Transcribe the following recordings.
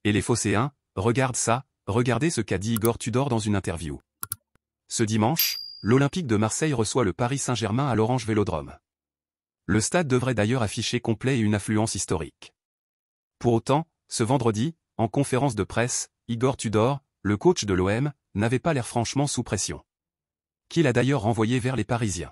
Et les Phocéens, regarde ça, regardez ce qu'a dit Igor Tudor dans une interview. Ce dimanche, l'Olympique de Marseille reçoit le Paris Saint-Germain à l'Orange Vélodrome. Le stade devrait d'ailleurs afficher complet et une affluence historique. Pour autant, ce vendredi, en conférence de presse, Igor Tudor, le coach de l'OM, n'avait pas l'air franchement sous pression. Qu'il a d'ailleurs renvoyé vers les Parisiens.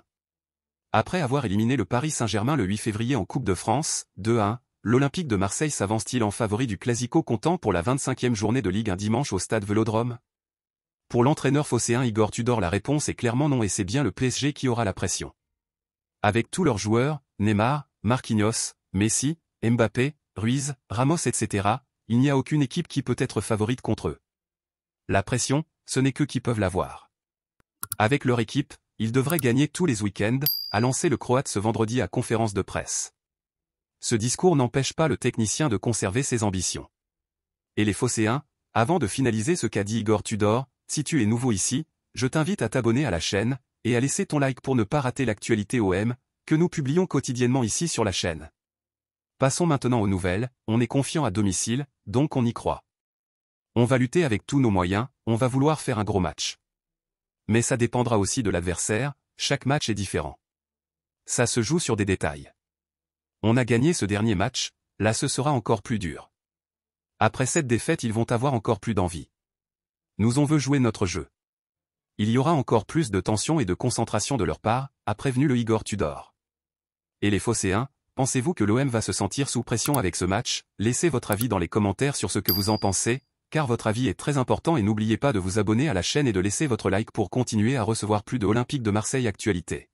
Après avoir éliminé le Paris Saint-Germain le 8 février en Coupe de France, 2-1, l'Olympique de Marseille s'avance-t-il en favori du Classico comptant pour la 25e journée de Ligue 1 dimanche au stade Vélodrome? Pour l'entraîneur phocéen Igor Tudor, la réponse est clairement non et c'est bien le PSG qui aura la pression. Avec tous leurs joueurs, Neymar, Marquinhos, Messi, Mbappé, Ruiz, Ramos etc., il n'y a aucune équipe qui peut être favorite contre eux. La pression, ce n'est qu'eux qui peuvent l'avoir. Avec leur équipe, ils devraient gagner tous les week-ends, a lancé le Croate ce vendredi à conférence de presse. Ce discours n'empêche pas le technicien de conserver ses ambitions. Et les Phocéens, avant de finaliser ce qu'a dit Igor Tudor, si tu es nouveau ici, je t'invite à t'abonner à la chaîne, et à laisser ton like pour ne pas rater l'actualité OM, que nous publions quotidiennement ici sur la chaîne. Passons maintenant aux nouvelles, on est confiant à domicile, donc on y croit. On va lutter avec tous nos moyens, on va vouloir faire un gros match. Mais ça dépendra aussi de l'adversaire, chaque match est différent. Ça se joue sur des détails. On a gagné ce dernier match, là ce sera encore plus dur. Après cette défaite ils vont avoir encore plus d'envie. Nous on veut jouer notre jeu. Il y aura encore plus de tension et de concentration de leur part, a prévenu le Igor Tudor. Et les Phocéens, pensez-vous que l'OM va se sentir sous pression avec ce match? Laissez votre avis dans les commentaires sur ce que vous en pensez, car votre avis est très important et n'oubliez pas de vous abonner à la chaîne et de laisser votre like pour continuer à recevoir plus de Olympique de Marseille actualités.